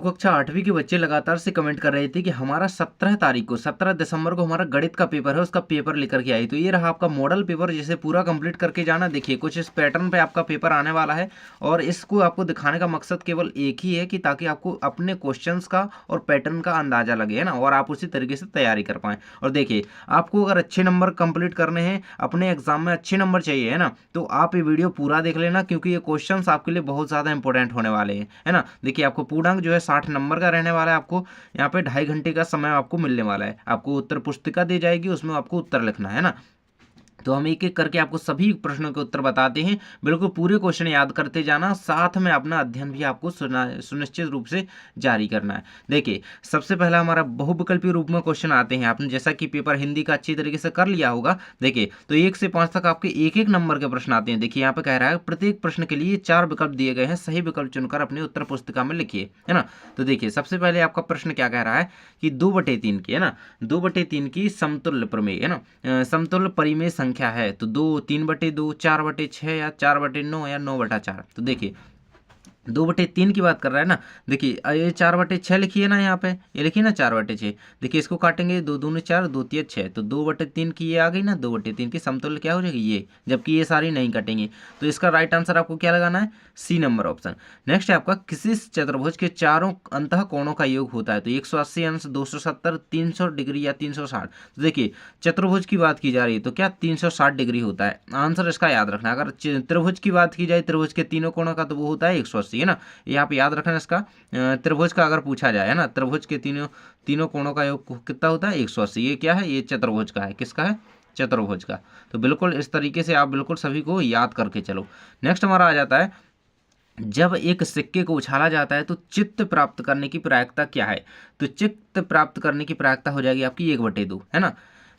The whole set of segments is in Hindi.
तो कक्षा 8वीं के बच्चे लगातार से कमेंट कर रहे थे कि हमारा 17 दिसंबर को हमारा गणित का पेपर है, उसका पेपर लेकर के आई। तो ये रहा आपका मॉडल पेपर, जिसे पूरा कंप्लीट करके जाना। देखिए कुछ इस पैटर्न पे आपका पेपर आने वाला है और इसको आपको दिखाने का मकसद केवल एक ही है कि ताकि आपको अपने क्वेश्चंस का और पैटर्न का अंदाजा लगे, है ना, और आप उसी तरीके से तैयारी कर पाएँ। और देखिए आपको अगर अच्छे नंबर कंप्लीट करने हैं, अपने एग्जाम में अच्छे नंबर चाहिए, है ना, तो आप ये वीडियो पूरा देख लेना, क्योंकि ये क्वेश्चंस आपके लिए बहुत ज़्यादा इंपॉर्टेंट होने वाले हैं, है ना। देखिए आपको पूर्णांक जो है 60 नंबर का रहने वाला है। आपको यहाँ पे 2.5 घंटे का समय आपको मिलने वाला है। आपको उत्तर पुस्तिका दी जाएगी, उसमें आपको उत्तर लिखना है ना। तो हम एक एक करके आपको सभी प्रश्नों के उत्तर बताते हैं। बिल्कुल पूरे क्वेश्चन याद करते जाना, साथ में अपना अध्ययन भी आपको सुनिश्चित रूप से जारी करना है। देखिए सबसे पहला हमारा बहुविकल्पीय रूप में क्वेश्चन आते हैं। आपने जैसा कि पेपर हिंदी का अच्छी तरीके से कर लिया होगा, देखिए तो 1 से 5 तक आपके एक एक नंबर के प्रश्न आते हैं। देखिए यहाँ पे कह रहा है प्रत्येक प्रश्न के लिए 4 विकल्प दिए गए हैं, सही विकल्प चुनकर अपनी उत्तर पुस्तिका में लिखिए, है ना। तो देखिए सबसे पहले आपका प्रश्न क्या कह रहा है कि 2/3 की, है ना, 2/3 की समतुल्य प्रमेय, है ना, समतुल्य परिमेय संख्या है तो 2, 3/2, 4/6 या 4/9 या 9/4। तो देखिए 2/3 की बात कर रहा है ना। देखिए ये 4/6 लिखिए ना, यहाँ पे ये लिखिए ना 4/6। देखिए इसको काटेंगे, 2 दूनी 4, 2 तिया 6, तो 2/3 की ये आ गई ना, 2/3 की समतुल्य क्या हो जाएगी ये, जबकि ये सारी नहीं कटेंगी। तो इसका राइट आंसर आपको क्या लगाना है, सी नंबर ऑप्शन। नेक्स्ट है आपका किसी चतुर्भुज के चारों अंतः कोणों का योग होता है तो 180 अंश, 270, 300 डिग्री या 360। तो देखिए चतुर्भुज की बात की जा रही है तो क्या 360 डिग्री होता है आंसर, इसका याद रखना। अगर त्रिभुज की बात की जाए, त्रिभुज के तीनों कोणों का, तो वो होता है 180, है ना। ये आप याद रखना इसका। त्रिभुज का अगर पूछा जाए, है ना, त्रिभुज के तीनों कोणों का योग कितना होता है 180। ये क्या है, ये चतुर्भुज का है, किसका है, चतुर्भुज का। तो बिल्कुल इस तरीके से आप बिल्कुल सभी को याद करके चलो। नेक्स्ट हमारा आ जाता है जब एक सिक्के को उछाला जाता है तो चित्त प्राप्त करने की प्रायिकता क्या है। तो चित्त प्राप्त करने की प्रायिकता हो जाएगी आपकी 1/2, है ना।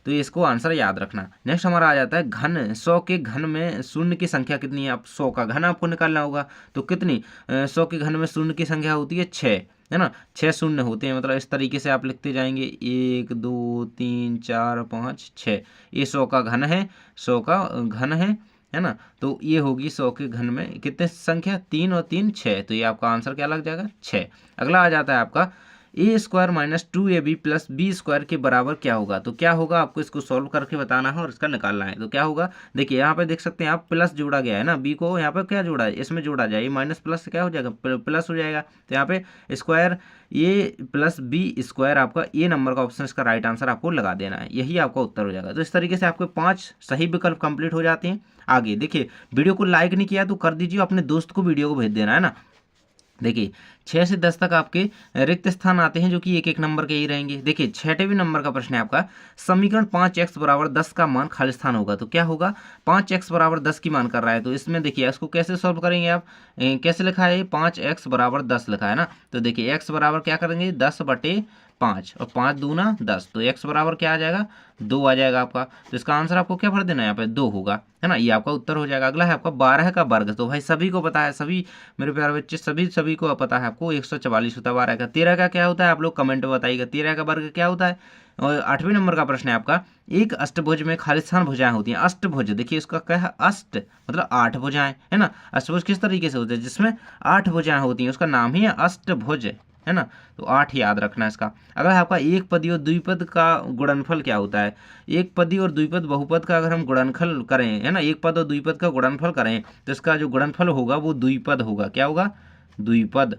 तो इसको आंसर याद रखना। नेक्स्ट हमारा आ जाता है घन, 100 के घन में शून्य की संख्या कितनी है। आप 100 का घन आपको निकालना होगा, तो कितनी 100 के घन में शून्य की संख्या होती है 6, है ना, 6 शून्य होते हैं। मतलब इस तरीके से आप लिखते जाएंगे 1 2 3 4 5 6। ये 100 का घन है, 100 का घन है ना। तो ये होगी 100 के घन में कितने संख्या, 3 और 3 6। तो ये आपका आंसर क्या लग जाएगा, 6। अगला आ जाता है आपका a² - 2ab + b² के बराबर क्या होगा। तो क्या होगा आपको इसको सॉल्व करके बताना है और इसका निकालना है। तो क्या होगा, देखिए यहाँ पे देख सकते हैं आप, प्लस जोड़ा गया है ना, b को यहाँ पे क्या जोड़ा है, इसमें जोड़ा जाए, माइनस प्लस क्या हो जाएगा, प्लस हो जाएगा। तो यहाँ पे स्क्वायर a + b² आपका ए नंबर का ऑप्शन, इसका राइट आंसर आपको लगा देना है, यही आपका उत्तर हो जाएगा। तो इस तरीके से आपके 5 सही विकल्प कंप्लीट हो जाते हैं। आगे देखिए वीडियो को लाइक नहीं किया तो कर दीजिए, अपने दोस्त को वीडियो को भेज देना, है ना। देखिए 6 से 10 तक आपके रिक्त स्थान आते हैं जो कि एक एक नंबर के ही रहेंगे। देखिए 6वें नंबर का प्रश्न है आपका, समीकरण 5x = 10 का मान खाली स्थान होगा। तो क्या होगा, 5x = 10 की मान कर रहा है। तो इसमें देखिए इसको कैसे सॉल्व करेंगे आप, कैसे लिखा है, 5x = 10 लिखा है ना। तो देखिए x बराबर क्या करेंगे, 10/5 और 5 दूना 10। तो x बराबर क्या आ जाएगा, 2 आ जाएगा आपका। तो इसका आंसर आपको क्या भर देना है, यहाँ पे 2 होगा, है ना। ये आपका उत्तर हो जाएगा। अगला है आपका 12 का वर्ग। तो भाई सभी को पता है, सभी मेरे प्यारे बच्चे, सभी को पता है आपको 144 होता है 12 का। 13 का क्या होता है, आप लोग कमेंट में बताइएगा 13 का वर्ग क्या होता है। और 8वें नंबर का प्रश्न है आपका, एक अष्टभुज में खालिस्तान भुजाएं होती हैं। अष्टभुज, देखिए इसका क्या है, अष्ट मतलब 8 भुजाएं, है ना। अष्टभुज किस तरीके से होते हैं, जिसमें 8 भुजाएं होती हैं, उसका नाम ही है अष्टभुज, है ना। तो 8 याद रखना इसका। अगर आपका एक पदी और द्विपद का गुणनफल क्या होता है, एक पदी और द्विपद बहुपद का अगर हम गुणनफल करें, है ना, एक पद और द्विपद का गुणनफल करें तो इसका जो गुणनफल होगा वो द्विपद होगा। क्या होगा, द्विपद।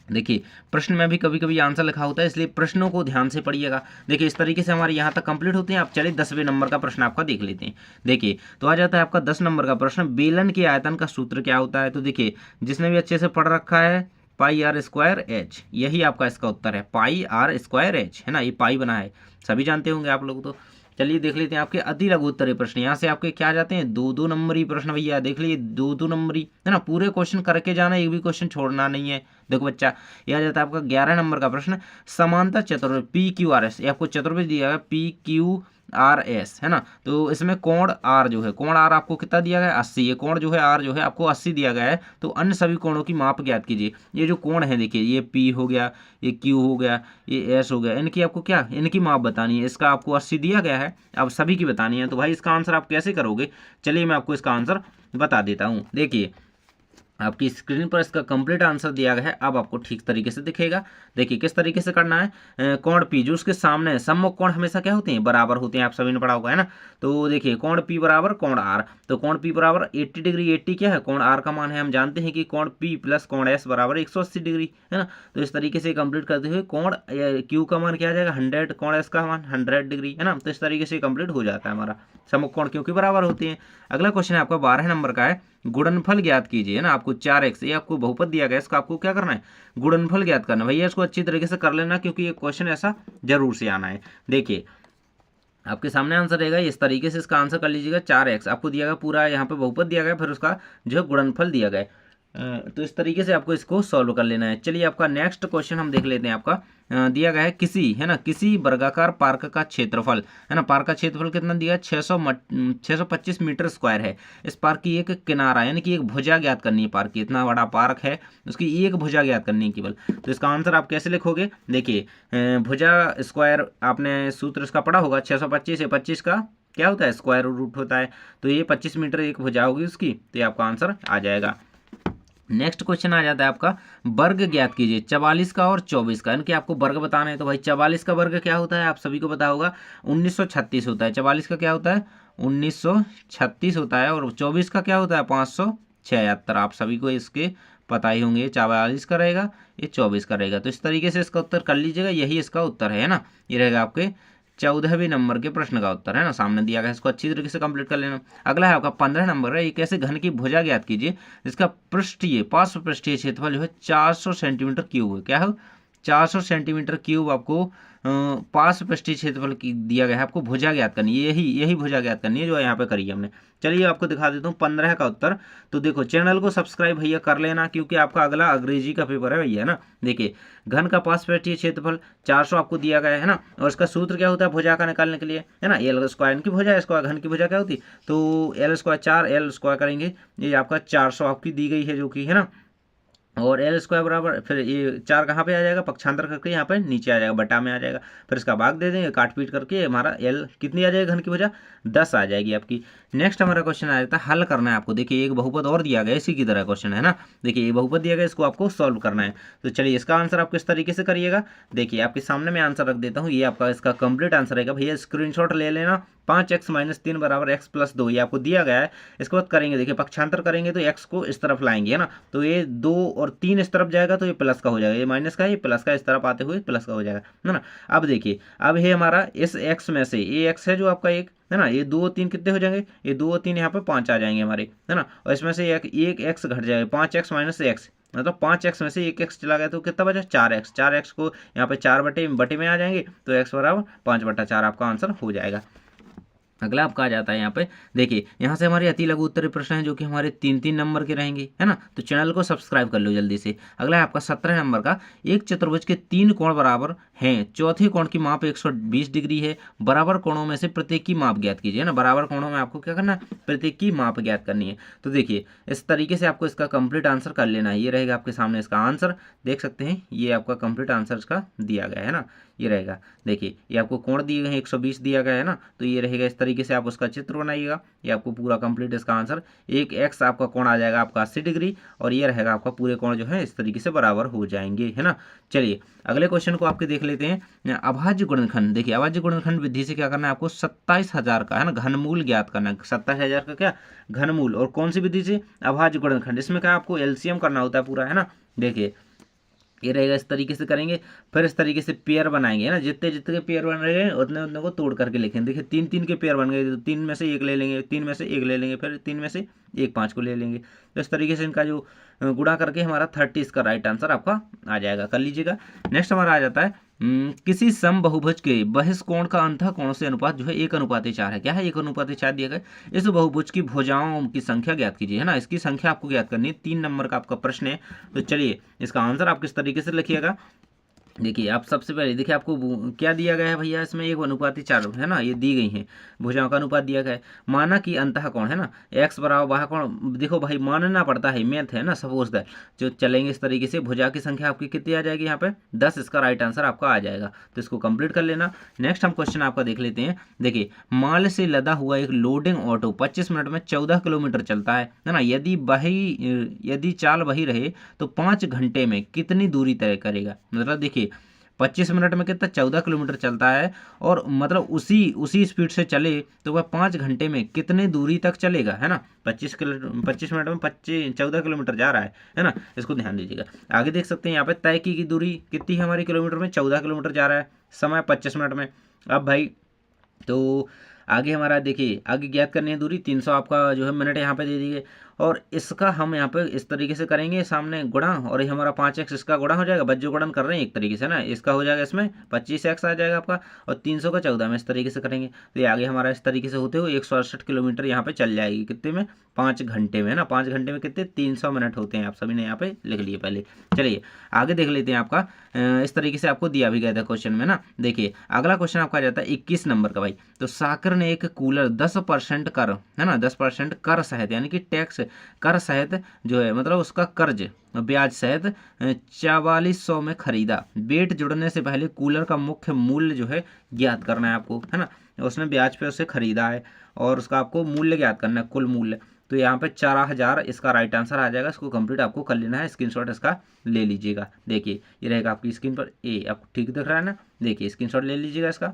देखिए प्रश्न में भी कभी कभी आंसर लिखा होता है, इसलिए प्रश्नों को ध्यान से पढ़िएगा। देखिए इस तरीके से हमारे यहाँ तक कंप्लीट होते हैं। आप चलिए 10वें नंबर का प्रश्न आपका देख लेते हैं। देखिए तो आ जाता है आपका 10 नंबर का प्रश्न, बेलन के आयतन का सूत्र क्या होता है। तो देखिए जिसने भी अच्छे से पढ़ रखा है, πr²h, यही आपका इसका उत्तर है, πr²h, है ना। ये पाई बना है, सभी जानते होंगे आप लोग। तो चलिए देख लेते हैं आपके अति लघु उत्तरीय प्रश्न। यहाँ से आपके क्या जाते हैं, 2-2 नंबरी प्रश्न भैया, देख लीजिए 2-2 नंबरी, है ना। पूरे क्वेश्चन करके जाना, एक भी क्वेश्चन छोड़ना नहीं है। देखो बच्चा, यह आ जाता है आपका 11 नंबर का प्रश्न, समांतर चतुर्भुज PQRS, ये आपको चतुर्भुज दिया है PQRS, है ना। तो इसमें कोण R जो है, कोण R आपको कितना दिया गया है, 80। ये कोण जो है R जो है आपको 80 दिया गया है। तो अन्य सभी कोणों की माप ज्ञात कीजिए। ये जो कोण है देखिए, ये P हो गया, ये Q हो गया, ये S हो गया, इनकी आपको क्या, इनकी माप बतानी है। इसका आपको 80 दिया गया है, अब सभी की बतानी है। तो भाई इसका आंसर आप कैसे करोगे, चलिए मैं आपको इसका आंसर बता देता हूँ। देखिए आपकी स्क्रीन पर इसका कंप्लीट आंसर दिया गया है, अब आपको ठीक तरीके से दिखेगा। देखिए किस तरीके से करना है। कोण पी जो उसके सामने सम्मुख कोण हमेशा क्या होते हैं, बराबर होते हैं, आप सभी ने पढ़ा होगा है ना। तो देखिए कोण पी बराबर कोण आर, तो कोण पी बराबर 80 डिग्री, 80 क्या है, कोण आर का मान है। हम जानते हैं कि कोण पी प्लस कोण एस बराबर 180 डिग्री है ना। तो इस तरीके से कंप्लीट करते हुए कोण क्यू का मान क्या आ जाएगा 100, कोण एस का मान 100 डिग्री है ना। तो इस तरीके से कंप्लीट हो जाता है हमारा, सम्मुख कोण क्योंकि बराबर होते हैं। अगला क्वेश्चन है आपका 12 नंबर का है, गुणनफल ज्ञात कीजिए है ना। आपको 4x, ये आपको बहुपद दिया गया है, इसका आपको क्या करना है, गुणनफल ज्ञात करना। भैया इसको अच्छी तरीके से कर लेना क्योंकि ये क्वेश्चन ऐसा जरूर से आना है। देखिए आपके सामने आंसर रहेगा, इस तरीके से इसका आंसर कर लीजिएगा। 4x आपको दिया गया, पूरा यहाँ पे बहुपद दिया गया, फिर उसका जो है गुणनफल दिया गया है। तो इस तरीके से आपको इसको सॉल्व कर लेना है। चलिए आपका नेक्स्ट क्वेश्चन हम देख लेते हैं। आपका दिया गया है किसी है ना, किसी वर्गाकार पार्क का क्षेत्रफल है ना, पार्क का क्षेत्रफल कितना दिया है 625 मीटर स्क्वायर है। इस पार्क की एक किनारा यानी कि एक भुजा ज्ञात करनी है, पार्क की इतना बड़ा पार्क है उसकी एक भुजा ज्ञात करनी है केवल। तो इसका आंसर आप कैसे लिखोगे, देखिए भुजा स्क्वायर आपने सूत्र इसका पढ़ा होगा, 625 है, 25 का क्या होता है स्क्वायर रूट होता है। तो ये 25 मीटर एक भुजा होगी उसकी, तो ये आपका आंसर आ जाएगा। नेक्स्ट क्वेश्चन आ जाता है आपका, वर्ग ज्ञात कीजिए 44 का और 24 का, यानी कि आपको वर्ग बताना है। तो भाई 44 का वर्ग क्या होता है आप सभी को पता होगा 1936 होता है। 44 का क्या होता है 1936 होता है, और 24 का क्या होता है 576। आप सभी को इसके पता ही होंगे, 44 का रहेगा, ये 24 का रहेगा। तो इस तरीके से इसका उत्तर कर लीजिएगा, यही इसका उत्तर है ना। ये रहेगा आपके 14वें नंबर के प्रश्न का उत्तर है ना, सामने दिया गया, इसको अच्छी तरीके से कंप्लीट कर लेना। अगला है आपका 15 नंबर है, एक ऐसे घन की भुजा ज्ञात कीजिए जिसका पृष्ठीय पार्श्व पृष्ठीय क्षेत्रफल जो है 400 सेंटीमीटर क्यूब है। क्या है 400 सेंटीमीटर क्यूब आपको पार्श्व पृष्ठीय क्षेत्रफल की दिया गया है, आपको भुजा ज्ञात करनी है, यही भुजा ज्ञात करनी है जो यहाँ पे करी है हमने। चलिए आपको दिखा देता हूँ 15 का उत्तर। तो देखो चैनल को सब्सक्राइब भैया कर लेना क्योंकि आपका अगला अंग्रेजी का पेपर है भैया ना। देखिए घन का पार्श्व पृष्ठीय क्षेत्रफल 400 आपको दिया गया है ना, और इसका सूत्र क्या होता है भुजा का निकालने के लिए है ना, एल स्क्वायर की भुजा, स्क्वायर घन की भुजा क्या होती, तो एल स्क्वायर 4 एल स्क्वायर करेंगे, ये आपका 400 आपकी दी गई है जो कि है ना, और एल स्क्वायर बराबर फिर ये 4 कहाँ पे आ जाएगा, पक्षांतर करके यहाँ पे नीचे आ जाएगा, बटा में आ जाएगा, फिर इसका भाग दे देंगे काट पीट करके, हमारा एल कितनी आ जाएगी घन की वजह 10 आ जाएगी आपकी। नेक्स्ट हमारा क्वेश्चन आ जाता है, हल करना है आपको। देखिए एक बहुपद और दिया गया इसी की तरह क्वेश्चन है ना, देखिए ये बहुपद दिया गया, इसको आपको सॉल्व करना है। तो चलिए इसका आंसर आप किस तरीके से करिएगा, देखिए आपके सामने मैं आंसर रख देता हूँ, ये आपका इसका कंप्लीट आंसर रहेगा भैया, स्क्रीनशॉट ले लेना। 5x - 3 बराबर x + 2 ये आपको दिया गया है। इसके बाद करेंगे, देखिए पक्षांतर करेंगे तो x को इस तरफ लाएंगे है ना, तो ये 2 और 3 इस तरफ जाएगा तो ये प्लस का हो जाएगा, ये माइनस का, ये प्लस का, इस तरफ आते हुए प्लस का हो जाएगा है ना। अब देखिए अब ये हमारा इस x में से ये x है जो आपका एक है ना, ये 2 और 3 कितने हो जाएंगे, ये 2 और 3 यहाँ पे 5 आ जाएंगे हमारे है ना, और इसमें से एक x घट जाएगा, 5x - x मतलब 5x में से एक x चला गया तो कितना बचा 4x, 4x को यहाँ पे 4 बटे में आ जाएंगे, तो x बराबर 5/4 आपका आंसर हो जाएगा। अगला आपका आ जाता है यहाँ पे, देखिए यहाँ से हमारे अति लघु उत्तरीय प्रश्न है जो कि हमारे 3-3 नंबर के रहेंगे है ना, तो चैनल को सब्सक्राइब कर लो जल्दी से। अगला है आपका 17 नंबर का, एक चतुर्भुज के 3 कोण बराबर हैं, चौथे कोण की माप 120 डिग्री है, बराबर कोणों में से प्रत्येक की माप ज्ञात कीजिए ना। बराबर कोणों में आपको क्या करना है, प्रत्येक की माप ज्ञात करनी है। तो देखिए इस तरीके से आपको इसका कंप्लीट आंसर कर लेना है, ये रहेगा आपके सामने इसका आंसर, देख सकते हैं ये आपका कंप्लीट आंसर इसका दिया गया है ना, ये रहेगा। देखिए ये आपको कोण दिए गए हैं 120 दिया गया है ना, तो ये रहेगा इस तरीके से आप उसका चित्र बनाइएगा, ये आपको पूरा कंप्लीट इसका आंसर, एक x आपका कोण आ जाएगा आपका 80 डिग्री, और ये रहेगा आपका पूरे कोण जो है इस तरीके से बराबर हो जाएंगे है ना। चलिए अगले क्वेश्चन को आपके देख लेते हैं, अभाज्य गुणनखंड। देखिए अभाज्य गुणनखंड विधि से क्या करना है आपको 27,000 का है ना घनमूल ज्ञात करना है, 27,000 का क्या घनमूल, और कौन सी विधि से अभाज्य गुणनखंड, इसमें क्या आपको एलसीएम करना होता है पूरा है ना। देखिए ये रहेगा इस तरीके से करेंगे, फिर इस तरीके से पेयर बनाएंगे है ना, जितने जितने के पेयर बन रहे हैं उतने उतने को तोड़ करके लिखेंगे। देखिए 3-3 के पेयर बन गए तो 3 में से 1 ले लेंगे, 3 में से 1 ले लेंगे, फिर 3 में से 1 5 को ले लेंगे। तो इस तरीके से इनका जो गुणा करके हमारा 30 इसका राइट आंसर आपका आ जाएगा, कर लीजिएगा। नेक्स्ट हमारा आ जाता है किसी समबहुभुज के बहिष्कोण का अंतः कोण से अनुपात जो है 1:4 है। क्या है 1:4 दिया गया, इस बहुभुज की भुजाओं की संख्या ज्ञात कीजिए है ना, इसकी संख्या आपको ज्ञात करनी है, 3 नंबर का आपका प्रश्न है। तो चलिए इसका आंसर आप किस तरीके से लिखिएगा, देखिए आप सबसे पहले देखिए आपको क्या दिया गया है भैया, इसमें 1:4 है ना, ये दी गई है भुजाओं का अनुपात दिया गया है। माना कि अंतः कोण है ना, एक्स बराबर बाह्य कोण, देखो भाई मानना पड़ता है, मैथ है ना, सपोज दैट जो चलेंगे इस तरीके से। भुजा की संख्या आपकी कितनी आ जाएगी यहाँ पे 10, इसका राइट आंसर आपका आ जाएगा, तो इसको कंप्लीट कर लेना। नेक्स्ट हम क्वेश्चन आपका देख लेते हैं। देखिए माल से लदा हुआ एक लोडिंग ऑटो 25 मिनट में 14 किलोमीटर चलता है ना, यदि चाल वही रहे तो 5 घंटे में कितनी दूरी तय करेगा। मतलब देखिए 25 मिनट में कितना 14 किलोमीटर चलता है, और मतलब उसी स्पीड से चले तो वह 5 घंटे में कितने दूरी तक चलेगा, है ना। 25 मिनट में 14 किलोमीटर जा रहा है ना, इसको ध्यान दीजिएगा। आगे देख सकते हैं यहाँ पे तय की दूरी कितनी है हमारी किलोमीटर में, 14 किलोमीटर जा रहा है, समय 25 मिनट में। अब भाई तो आगे हमारा देखिए आगे ज्ञात करनी है दूरी, 300 आपका जो है मिनट यहाँ पे दे दिए, और इसका हम यहाँ पे इस तरीके से करेंगे सामने गुणा, और ये हमारा 5x इसका गुणा हो जाएगा, बस जो गुणन कर रहे हैं एक तरीके से ना, इसका हो जाएगा इसमें 25x आ जाएगा आपका, और 300 का 14 में इस तरीके से करेंगे तो ये आगे हमारा इस तरीके से होते हुए 168 किलोमीटर यहाँ पे चल जाएगी, कितने में 5 घंटे में, है ना। 5 घंटे में कितने 300 मिनट होते हैं, आप सभी ने यहाँ पे लिख लिए पहले। चलिए आगे देख लेते हैं आपका, इस तरीके से आपको दिया भी गया था क्वेश्चन में ना। देखिए अगला क्वेश्चन आपका आ जाता है 21 नंबर का भाई। तो साकर ने एक कूलर 10% कर, है ना, 10% कर सहित यानी कि टैक्स कर सहित जो है मतलब उसका कर्ज ब्याज सहित 4400 में खरीदा। बेट जुड़ने से पहले कूलर का मुख्य मूल्य जो है ज्ञात करना है आपको, है ना। उसने ब्याज पे उसे खरीदा है और उसका आपको मूल्य ज्ञात करना है, कुल मूल्य। तो यहाँ पे 4000 इसका राइट आंसर आ जाएगा, इसको कंप्लीट आपको कर लेना है, स्क्रीनशॉट इसका ले लीजिएगा। देखिए ये रहेगा आपकी स्क्रीन पर, ए आपको ठीक दिख रहा है ना, देखिए स्क्रीनशॉट ले लीजिएगा इसका।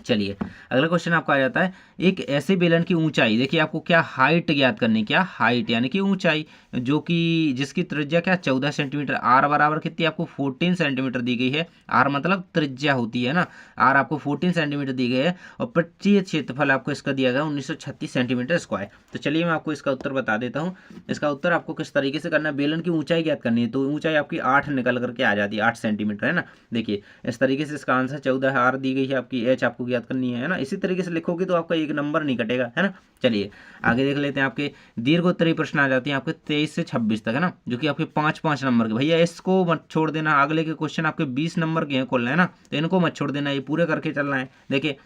चलिए अगला क्वेश्चन आपका आ जाता है, एक ऐसे बेलन की ऊंचाई, देखिए आपको क्या हाइट ज्ञात करनी, क्या हाइट यानी कि ऊंचाई, जो कि जिसकी त्रिज्या क्या 14 सेंटीमीटर, आर बराबर कितनी आपको 14 सेंटीमीटर दी गई है, आर मतलब त्रिज्या होती है ना, आर आपको 14 सेंटीमीटर दी गई है, और पृष्ठीय क्षेत्रफल आपको इसका दिया गया 1936 सेंटीमीटर स्क्वायर। तो चलिए मैं आपको इसका उत्तर बता देता हूँ। इसका उत्तर आपको किस तरीके से करना है, बेलन की ऊंचाई ज्ञात करनी है, तो ऊंचाई आपकी 8 निकल करके आ जाती है, 8 सेंटीमीटर, है ना। देखिए इस तरीके से इसका आंसर 14 आर दी गई है आपकी, एच आपको ज्ञात करनी है ना। इसी तरीके से लिखोगे तो आपका एक नंबर नहीं कटेगा, है ना। चलिए आगे देख लेते हैं, आपके दीर्घोत्तरीय प्रश्न आ जाते हैं आपके 23 से 26 तक, है ना, जो कि आपके 5-5 नंबर के। भैया इसको मत छोड़ देना, अगले के क्वेश्चन आपके 20 नंबर के हैं कुल, है ना, तो इनको मत छोड़ देना, ये पूरे करके चलना है। देखिए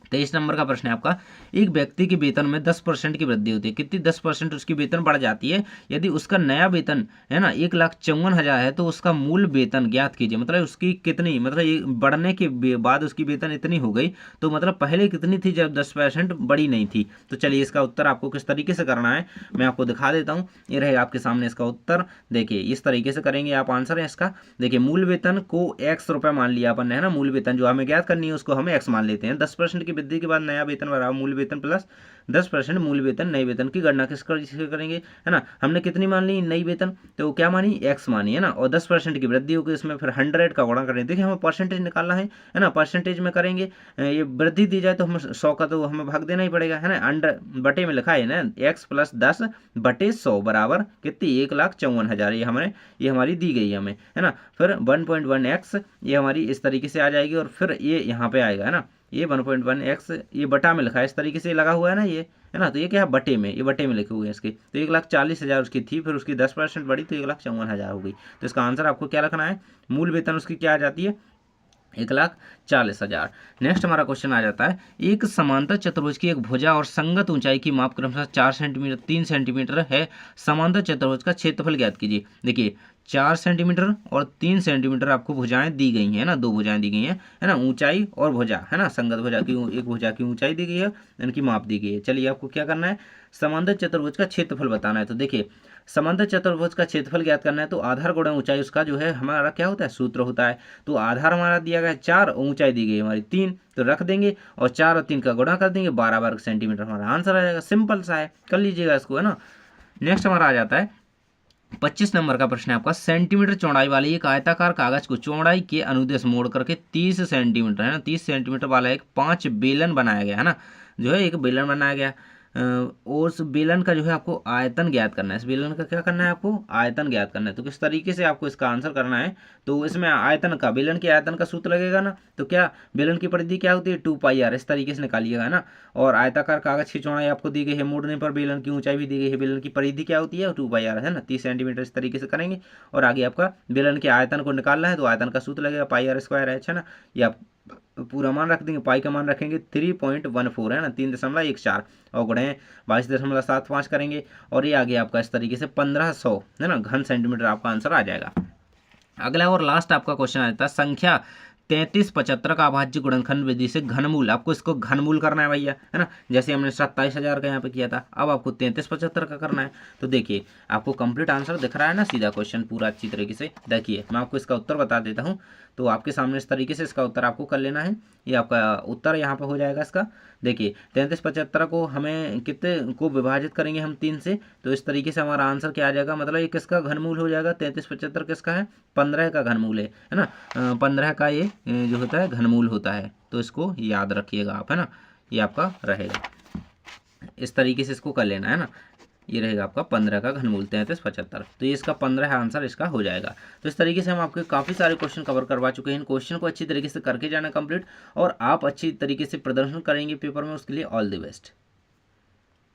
23 नंबर का प्रश्न है आपका, एक व्यक्ति के वेतन में 10% की वृद्धि होती है, कितनी 10% उसकी वेतन बढ़ जाती है। यदि उसका नया वेतन है ना 1,54,000 है तो उसका मूल वेतन ज्ञात कीजिए, मतलब उसकी कितनी, मतलब ये बढ़ने के बाद उसकी वेतन इतनी हो गई, तो मतलब पहले कितनी थी जब 10% बढ़ी नहीं थी। तो चलिए इसका उत्तर आपको किस तरीके से करना है मैं आपको दिखा देता हूँ, ये रहेगा आपके सामने इसका उत्तर। देखिए इस तरीके से करेंगे आप, आंसर है इसका। देखिए मूल वेतन को x रुपये मान लिया अपन ने, है ना, मूल वेतन जो हमें ज्ञात करनी है उसको हम x मान लेते हैं। 10% की वृद्धि के बाद नया वेतन बराबर मूल वेतन प्लस 10% मूल वेतन, नई वेतन की गणना किससे करेंगे, है ना। हमने कितनी मान ली नई वेतन, तो क्या मानी x मानी, है ना, और 10% की वृद्धि होगी, इसमें फिर 100 का गुणा करेंगे। देखिए हमें परसेंटेज निकालना है ना, परसेंटेज में करेंगे, ये वृद्धि दी जाए तो हमें 100 का तो हमें भाग देना ही पड़ेगा, है ना। अंडर बटे में लिखा है ना x + 10/100 बराबर कितनी 1,54,000, ये हमारी दी गई है हमें, है ना। फिर 1.1x ये हमारी इस तरीके से आ जाएगी, और फिर ये यहाँ पे आएगा, है ना, ये 1.1x ये बटा में लिखा है, इस तरीके से लगा हुआ है ना ये, है ना। तो ये क्या है बटे में, ये बटे में लिखे हुए हैं इसके। तो 1,40,000 उसकी थी, फिर उसकी 10% बढ़ी तो 1,54,000 हो गई। तो इसका आंसर आपको क्या रखना है, मूल वेतन उसकी क्या आ जाती है 1,40,000। नेक्स्ट हमारा क्वेश्चन आ जाता है, एक समांतर चतुर्भुज की एक भुजा और संगत ऊंचाई की माप क्रमशः 4 सेंटीमीटर 3 सेंटीमीटर है, समांतर चतुर्भुज का क्षेत्रफल ज्ञात कीजिए। देखिए 4 सेंटीमीटर और 3 सेंटीमीटर आपको भुजाएं दी गई हैं ना, दो भुजाएं दी गई हैं, है ना, ऊंचाई और भुजा, है ना, संगत भुजा की एक भुजा की ऊंचाई दी गई है, इनकी माप दी गई है। चलिए आपको क्या करना है, समांतर चतुर्भुज का क्षेत्रफल बताना है। तो देखिए समांतर चतुर्भुज का क्षेत्रफल ज्ञात करना है, तो आधार गुणा ऊंचाई उसका जो है हमारा क्या होता है सूत्र होता है। तो आधार हमारा दिया गया 4, ऊंचाई दी गई हमारी 3, तो रख देंगे और 4 और 3 का गुणा कर देंगे, 12 वर्ग सेंटीमीटर हमारा आंसर आ जाएगा। सिंपल सा है, कर लीजिएगा इसको, है ना। नेक्स्ट हमारा आ जाता है 25 नंबर का प्रश्न है आपका, सेंटीमीटर चौड़ाई वाले एक आयताकार कागज को चौड़ाई के अनुदेश मोड़ करके 30 सेंटीमीटर, है ना, 30 सेंटीमीटर वाला एक 5 बेलन बनाया गया, है ना, जो है एक बेलन बनाया गया। उस बेलन का जो है आपको आयतन ज्ञात करना है। इस बेलन का क्या करना है, आपको आयतन ज्ञात करना है। तो किस तरीके से आपको इसका आंसर करना है, तो इसमें आयतन का, बेलन के आयतन का सूत्र लगेगा ना, तो क्या बेलन की परिधि क्या होती है 2πr, इस तरीके से निकालिएगा ना। और आयताकार कागज की चौड़ाई आपको दी गई है, मोड़ने पर बेलन की ऊंचाई भी दी गई है, बेलन की परिधि क्या होती है 2πr है ना, 30 सेंटीमीटर, इस तरीके से करेंगे। और आगे आपका बेलन के आयतन को निकालना है, तो आयतन का सूत्र लगेगा πr² है ना। ये आप पूरा मान रख देंगे, पाई का मान रखेंगे 3.14 है ना, 3.14 और गुणे 22.75 करेंगे। और ये आगे आपका इस तरीके से 1500 है ना घन सेंटीमीटर आपका आंसर आ जाएगा। अगला और लास्ट आपका क्वेश्चन आ जाता है संख्या 3375 का अभाज्य गुणनखंड विधि से घनमूल, आपको इसको घनमूल करना है भैया, है ना। जैसे हमने 27,000 का यहाँ पे किया था, अब आपको 3375 का करना है। तो देखिए आपको कंप्लीट आंसर दिख रहा है ना, सीधा क्वेश्चन पूरा अच्छी तरीके से। देखिए मैं आपको इसका उत्तर बता देता हूँ, तो आपके सामने इस तरीके से इसका उत्तर आपको कर लेना है। ये आपका उत्तर यहाँ पर हो जाएगा इसका। देखिए 3375 को हमें कितने को विभाजित करेंगे हम 3 से, तो इस तरीके से हमारा आंसर क्या आ जाएगा, मतलब ये किसका घनमूल हो जाएगा, 3375 किसका है, 15 का घनमूल है ना। 15 का ये जो होता है घनमूल होता है, तो इसको याद रखिएगा आप, है ना। ये आपका रहेगा, इस तरीके से इसको कर लेना है ना। ये रहेगा आपका 15 का घनमूल 3375, तो ये इसका 15 आंसर इसका हो जाएगा। तो इस तरीके से हम आपके काफ़ी सारे क्वेश्चन कवर करवा चुके हैं। इन क्वेश्चन को अच्छी तरीके से करके जाना कंप्लीट, और आप अच्छी तरीके से प्रदर्शन करेंगे पेपर में, उसके लिए ऑल द बेस्ट।